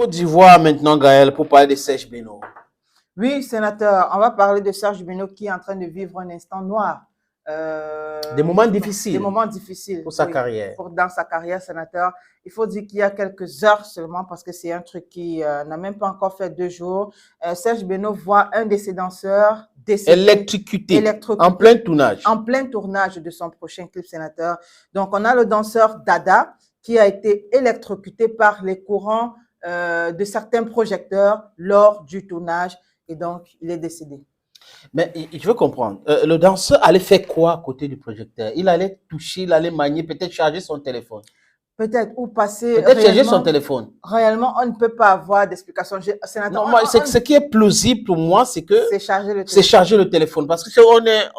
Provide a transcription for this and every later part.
Côte d'Ivoire maintenant, Gaël, pour parler de Serge Beno. Oui, sénateur, on va parler de Serge Beno qui est en train de vivre un instant noir. Des moments difficiles. Des moments difficiles. Pour sa carrière. Dans sa carrière, sénateur. Il faut dire qu'il y a quelques heures seulement, parce que c'est un truc qui n'a même pas encore fait 2 jours. Serge Beno voit un de ses danseurs décédé. Électrocuté. En plein tournage. En plein tournage de son prochain clip, sénateur. Donc, on a le danseur Dada qui a été électrocuté par les courants de certains projecteurs lors du tournage. Et donc, il est décédé. Mais je veux comprendre. Le danseur allait faire quoi à côté du projecteur? Il allait toucher, il allait manier, peut-être charger son téléphone. Peut-être, ou passer. Peut-être charger son téléphone. Réellement, on ne peut pas avoir d'explication. Non, ce qui est plausible pour moi, c'est que c'est charger le téléphone. Parce que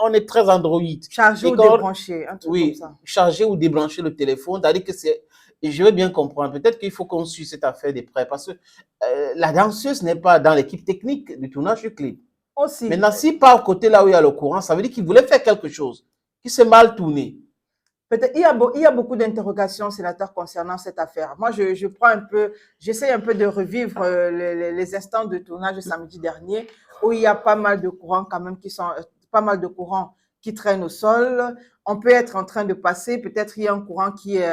on est très Android. Charger ou débrancher, un truc comme ça. Charger ou débrancher le téléphone. C'est-à-dire que c'est. Je veux bien comprendre. Peut-être qu'il faut qu'on suive cette affaire de près. Parce que la danseuse n'est pas dans l'équipe technique du tournage du clip. Aussi. Maintenant, s'il part au côté là où il y a le courant, ça veut dire qu'il voulait faire quelque chose, qui s'est mal tourné. Peut-être, il y a beaucoup d'interrogations, sénateur, concernant cette affaire. Moi, je prends un peu, j'essaie un peu de revivre les instants de tournage de samedi dernier, où il y a pas mal de courants quand même qui traînent au sol. On peut être en train de passer, peut-être il y a un courant qui est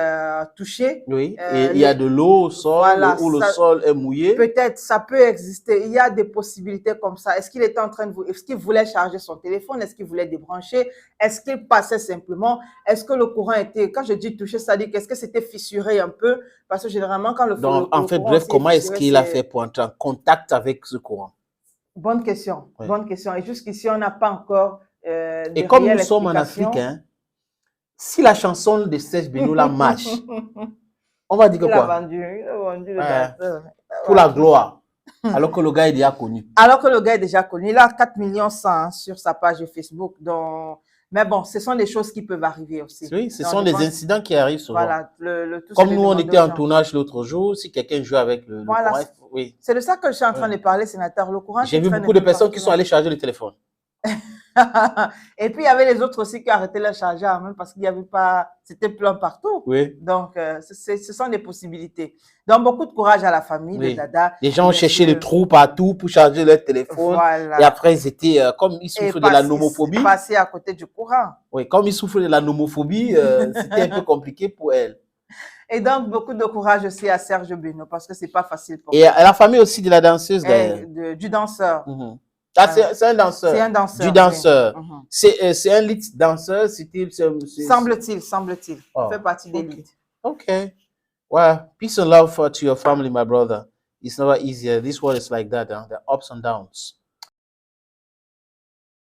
touché. Oui, et il y a de l'eau au sol, voilà, où le sol est mouillé. Peut-être, ça peut exister. Il y a des possibilités comme ça. Est-ce qu'il était en train de est-ce qu'il voulait charger son téléphone? Est-ce qu'il voulait débrancher? Est-ce qu'il passait simplement? Est-ce que le courant était, quand je dis touché, ça dit qu'est-ce que c'était fissuré un peu? Parce que généralement, quand Donc, en fait, bref, comment est-ce qu'il a fait pour entrer en contact avec ce courant? Bonne question, oui. Bonne question. Et jusqu'ici, on n'a pas encore et comme nous sommes en Afrique, hein, si la chanson de Serge Beno la marche, on va dire que quoi? Il a vendu le danseur. Pour la gloire, alors que le gars est déjà connu. Alors que le gars est déjà connu. Il a 4 millions 100 sur sa page Facebook. Donc... Mais bon, ce sont des choses qui peuvent arriver aussi. Oui, ce sont des incidents qui arrivent souvent. Voilà, comme nous, on était en tournage l'autre jour, si quelqu'un joue avec le courant, oui. C'est de ça que je suis en train de parler, sénateur. Le courant. J'ai vu beaucoup de personnes qui sont allées charger le téléphone. Et puis, il y avait les autres aussi qui arrêtaient le chargeur, même parce qu'il n'y avait pas, c'était plein partout. Oui. Donc, ce sont des possibilités. Donc, beaucoup de courage à la famille de Dada. Les gens ont cherché le trou partout pour charger leur téléphone. Voilà. Et après, ils étaient, comme ils souffrent de la nomophobie. Passer à côté du courant. Oui, comme ils souffrent de la nomophobie, c'était un peu compliqué pour elle. Et donc, beaucoup de courage aussi à Serge Beno, parce que c'est pas facile pour elle. Et à la famille aussi de la danseuse, du danseur. Ah, c'est un danseur. C'est un danseur. Du danseur. Oui. C'est un lead danseur, semble-t-il. Il fait partie des leads. Okay. Well, peace and love to your family, my brother. It's never easier. This world is like that, the ups and downs.